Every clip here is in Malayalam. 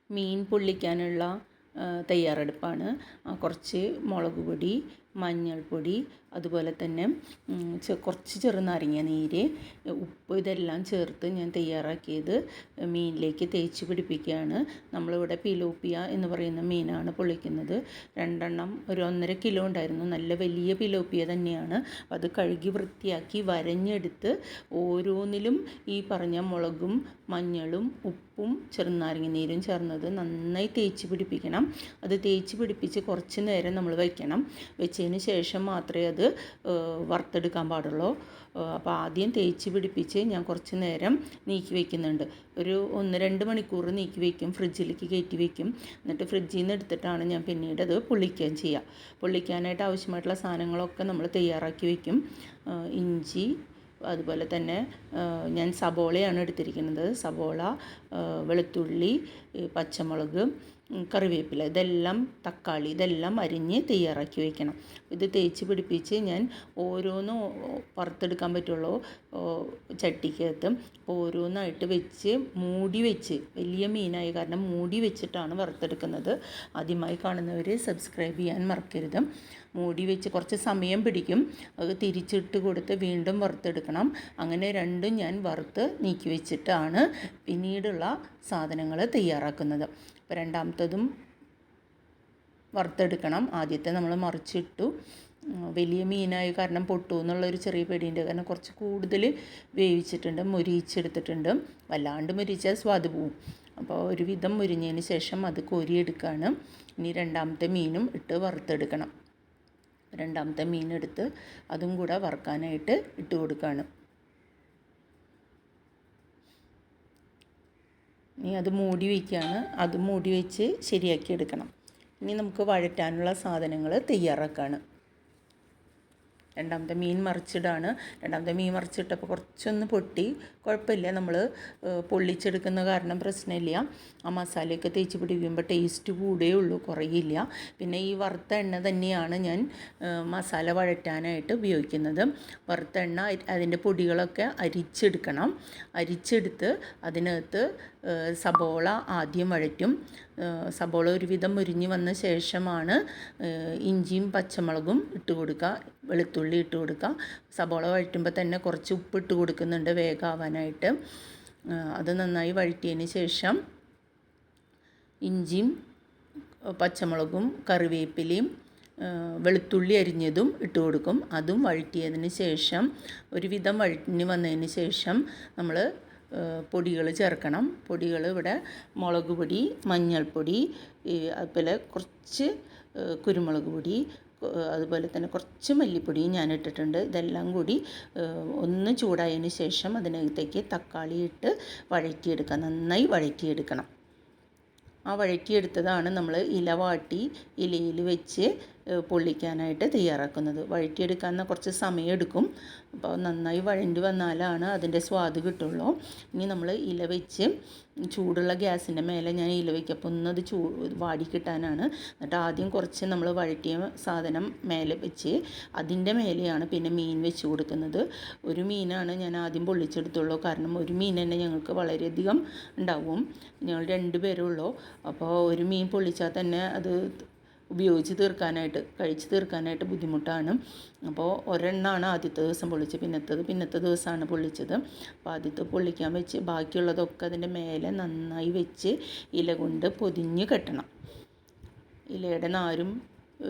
മീൻ പൊള്ളിക്കാനുള്ള തയ്യാറെടുപ്പാണ്. കുറച്ച് മുളക് പൊടി, മഞ്ഞൾപ്പൊടി, അതുപോലെ തന്നെ കുറച്ച് ചെറുനാരങ്ങ നീര്, ഉപ്പ് ഇതെല്ലാം ചേർത്ത് ഞാൻ തയ്യാറാക്കിയത് മീനിലേക്ക് തേച്ച് പിടിപ്പിക്കുകയാണ്. നമ്മളിവിടെ പിലോപ്പിയ എന്ന് പറയുന്ന മീനാണ് പൊള്ളിക്കുന്നത്. 2 എണ്ണം ഒരു 1.5 കിലോ ഉണ്ടായിരുന്നു. നല്ല വലിയ പിലോപ്പിയ തന്നെയാണ്. അത് കഴുകി വൃത്തിയാക്കി വരഞ്ഞെടുത്ത് ഓരോന്നിലും ഈ പറഞ്ഞ മുളകും മഞ്ഞളും ഉപ്പും ചെറുനാരങ്ങ നീരും ചേർന്നത് നന്നായി തേച്ച് പിടിപ്പിക്കണം. അത് തേച്ച് പിടിപ്പിച്ച് കുറച്ച് നേരം നമ്മൾ വയ്ക്കണം. വെച്ചതിന് ശേഷം മാത്രമേ അത് വറുത്തെടുക്കാൻ പാടുള്ളൂ. അപ്പോൾ ആദ്യം തേച്ച് പിടിപ്പിച്ച് ഞാൻ കുറച്ച് നേരം നീക്കി വയ്ക്കുന്നുണ്ട്. ഒരു 1-2 മണിക്കൂർ നീക്കി വയ്ക്കും, ഫ്രിഡ്ജിലേക്ക് കയറ്റി വയ്ക്കും. എന്നിട്ട് ഫ്രിഡ്ജിൽ നിന്ന് എടുത്തിട്ടാണ് ഞാൻ പിന്നീട് അത് പൊള്ളിക്കാൻ ചെയ്യുക. പൊള്ളിക്കാനായിട്ട് ആവശ്യമായിട്ടുള്ള സാധനങ്ങളൊക്കെ നമ്മൾ തയ്യാറാക്കി വയ്ക്കും. ഇഞ്ചി, അതുപോലെ തന്നെ ഞാൻ സബോളയാണ് എടുത്തിരിക്കുന്നത്. സബോള, വെളുത്തുള്ളി, പച്ചമുളക്, കറിവേപ്പില, ഇതെല്ലാം തക്കാളി, ഇതെല്ലാം അരിഞ്ഞ് തയ്യാറാക്കി വയ്ക്കണം. ഇത് തേച്ച് പിടിപ്പിച്ച് ഞാൻ ഓരോന്നും വറുത്തെടുക്കാൻ പറ്റുള്ളൂ ചട്ടിക്കകത്ത്. ഓരോന്നായിട്ട് വെച്ച് മൂടി വെച്ച്, വലിയ മീനായ കാരണം മൂടി വെച്ചിട്ടാണ് വറുത്തെടുക്കുന്നത്. ആദ്യമായി കാണുന്നവർ സബ്സ്ക്രൈബ് ചെയ്യാൻ മറക്കരുത്. മൂടി വെച്ച് കുറച്ച് സമയം പിടിക്കും. അത് തിരിച്ചിട്ട് കൊടുത്ത് വീണ്ടും വറുത്തെടുക്കണം. അങ്ങനെ രണ്ടും ഞാൻ വറുത്ത് നീക്കി വെച്ചിട്ടാണ് പിന്നീടുള്ള സാധനങ്ങൾ തയ്യാറാക്കുന്നത്. അപ്പോൾ രണ്ടാമത്തതും വറുത്തെടുക്കണം. ആദ്യത്തെ നമ്മൾ മറിച്ചിട്ടു. വലിയ മീനായ കാരണം പൊട്ടു എന്നുള്ളൊരു ചെറിയ പേടിയുണ്ട്. കാരണം കുറച്ച് കൂടുതൽ വേവിച്ചിട്ടുണ്ട്, മൊരിയിച്ചെടുത്തിട്ടുണ്ട്. വല്ലാണ്ട് മൊരിച്ചാൽ സ്വാദ് പോവും. അപ്പോൾ ഒരുവിധം മുരിഞ്ഞതിന് ശേഷം അത് കോരിയെടുക്കുകയാണ്. ഇനി രണ്ടാമത്തെ മീനും ഇട്ട് വറുത്തെടുക്കണം. രണ്ടാമത്തെ മീനെടുത്ത് അതും കൂടെ വറുക്കാനായിട്ട് ഇട്ട് കൊടുക്കുകയാണ്. ഇനി അത് മൂടി വയ്ക്കുകയാണ്. അത് മൂടി വെച്ച് ശരിയാക്കി എടുക്കണം. ഇനി നമുക്ക് വഴറ്റാനുള്ള സാധനങ്ങൾ തയ്യാറാക്കുകയാണ്. രണ്ടാമത്തെ മീൻ മറിച്ചിടാണ്. രണ്ടാമത്തെ മീൻ മറിച്ചിട്ടപ്പോൾ കുറച്ചൊന്ന് പൊട്ടി, കുഴപ്പമില്ല. നമ്മൾ പൊള്ളിച്ചെടുക്കുന്ന കാരണം പ്രശ്നമില്ല. ആ മസാലയൊക്കെ തേച്ച് പിടിക്കുമ്പോൾ ടേസ്റ്റ് കൂടേ ഉള്ളൂ, കുറയില്ല. പിന്നെ ഈ വറുത്ത എണ്ണ തന്നെയാണ് ഞാൻ മസാല വഴറ്റാനായിട്ട് ഉപയോഗിക്കുന്നത്. വറുത്ത എണ്ണ അതിൻ്റെ പൊടികളൊക്കെ അരിച്ചെടുക്കണം. അരിച്ചെടുത്ത് അതിനകത്ത് സബോള ആദ്യം വഴറ്റും. സബോള ഒരുവിധം മുരിഞ്ഞ് വന്ന ശേഷമാണ് ഇഞ്ചിയും പച്ചമുളകും ഇട്ട് കൊടുക്കുക, വെളുത്തുള്ളി ഇട്ട് കൊടുക്കുക. സബോള വഴറ്റുമ്പോൾ തന്നെ കുറച്ച് ഉപ്പ് ഇട്ട് കൊടുക്കുന്നുണ്ട് വേഗാവാനായിട്ട്. അത് നന്നായി വഴറ്റിയതിന് ശേഷം ഇഞ്ചിയും പച്ചമുളകും കറിവേപ്പിലയും വെളുത്തുള്ളി അരിഞ്ഞതും ഇട്ട് കൊടുക്കും. അതും വഴറ്റിയതിന് ശേഷം ഒരുവിധം വഴറ്റി വന്നതിന് ശേഷം നമ്മൾ പൊടികൾ ചേർക്കണം. പൊടികൾ ഇവിടെ മുളക് പൊടി, മഞ്ഞൾപ്പൊടി, അതുപോലെ കുറച്ച് കുരുമുളക് പൊടി, അതുപോലെ തന്നെ കുറച്ച് മല്ലിപ്പൊടിയും ഞാൻ ഇട്ടിട്ടുണ്ട്. ഇതെല്ലാം കൂടി ഒന്ന് ചൂടായതിന് ശേഷം അതിനകത്തേക്ക് തക്കാളി ഇട്ട് വഴറ്റിയെടുക്കുക. നന്നായി വഴറ്റിയെടുക്കണം. ആ വഴറ്റിയെടുത്തതാണ് നമ്മൾ ഇല വാട്ടി ഇലയിൽ വെച്ച് പൊള്ളിക്കാനായിട്ട് തയ്യാറാക്കുന്നത്. വഴറ്റിയെടുക്കാൻ കുറച്ച് സമയം എടുക്കും. അപ്പോൾ നന്നായി വഴണ്ടി വന്നാലാണ് അതിൻ്റെ സ്വാദ് കിട്ടുള്ളൂ. ഇനി നമ്മൾ ഇല വെച്ച് ചൂടുള്ള ഗ്യാസിൻ്റെ മേലെ ഞാൻ ഇല വയ്ക്കപ്പോൾ ഒന്നത് വാടി കിട്ടാനാണ്. എന്നിട്ട് ആദ്യം കുറച്ച് നമ്മൾ വഴറ്റിയ സാധനം മേലെ വെച്ച് അതിൻ്റെ മേലെയാണ് പിന്നെ മീൻ വെച്ച് കൊടുക്കുന്നത്. ഒരു മീനാണ് ഞാൻ ആദ്യം പൊള്ളിച്ചെടുത്തുള്ളൂ. കാരണം ഒരു മീൻ തന്നെ ഞങ്ങൾക്ക് വളരെയധികം ഉണ്ടാവും. ഞങ്ങൾ 2 പേരേ ഉള്ളൂ. അപ്പോൾ ഒരു മീൻ പൊള്ളിച്ചാൽ തന്നെ അത് കഴിച്ച് തീർക്കാനായിട്ട് ബുദ്ധിമുട്ടാണ്. അപ്പോൾ ഒരെണ്ണമാണ് ആദ്യത്തെ ദിവസം പൊള്ളിച്ചത്. പിന്നത്തെ ദിവസമാണ് പൊള്ളിച്ചത്. അപ്പോൾ ആദ്യത്തെ പൊള്ളിക്കാൻ വെച്ച് ബാക്കിയുള്ളതൊക്കെ അതിൻ്റെ മേലെ നന്നായി വെച്ച് ഇല കൊണ്ട് പൊതിഞ്ഞ് കെട്ടണം. ഇലയുടെ നാരും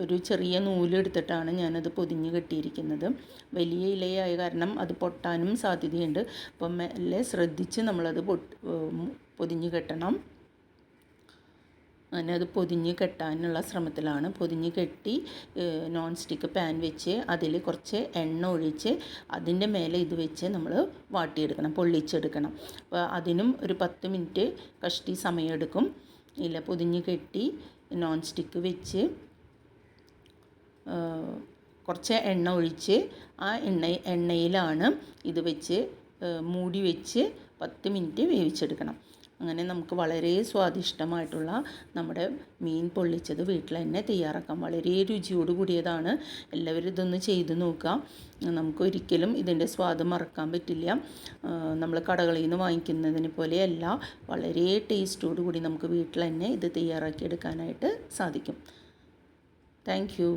ഒരു ചെറിയ നൂലെടുത്തിട്ടാണ് ഞാനത് പൊതിഞ്ഞ് കെട്ടിയിരിക്കുന്നത്. വലിയ ഇലയായ കാരണം അത് പൊട്ടാനും സാധ്യതയുണ്ട്. അപ്പം മെല്ലെ ശ്രദ്ധിച്ച് നമ്മളത് പൊതിഞ്ഞ് കെട്ടണം. അങ്ങനെ അത് പൊതിഞ്ഞ് കെട്ടാനുള്ള ശ്രമത്തിലാണ്. പൊതിഞ്ഞ് കെട്ടി നോൺ സ്റ്റിക്ക് പാൻ വെച്ച് അതിൽ കുറച്ച് എണ്ണ ഒഴിച്ച് അതിൻ്റെ മേലെ ഇത് വെച്ച് നമ്മൾ വാട്ടിയെടുക്കണം, പൊള്ളിച്ചെടുക്കണം. അപ്പോൾ അതിനും ഒരു 10 മിനിറ്റ് കഷ്ടി സമയമെടുക്കും. ഇല പൊതിഞ്ഞ് കെട്ടി നോൺ സ്റ്റിക്ക് വെച്ച് കുറച്ച് എണ്ണ ഒഴിച്ച് ആ എണ്ണയിലാണ് ഇത് വെച്ച് മൂടി വെച്ച് 10 മിനിറ്റ് വേവിച്ചെടുക്കണം. അങ്ങനെ നമുക്ക് വളരെ സ്വാദിഷ്ടമായിട്ടുള്ള നമ്മുടെ മീൻ പൊള്ളിച്ചത് വീട്ടിൽ തന്നെ തയ്യാറാക്കാം. വളരെ രുചിയോട് കൂടിയതാണ്. എല്ലാവരും ഇതൊന്ന് ചെയ്ത് നോക്കാം. നമുക്കൊരിക്കലും ഇതിൻ്റെ സ്വാദ് മറക്കാൻ പറ്റില്ല. നമ്മൾ കടകളിൽ നിന്ന് വാങ്ങിക്കുന്നതിന് പോലെയല്ല, വളരെ ടേസ്റ്റോടു കൂടി നമുക്ക് വീട്ടിൽ തന്നെ ഇത് തയ്യാറാക്കി എടുക്കാനായിട്ട് സാധിക്കും. Thank you.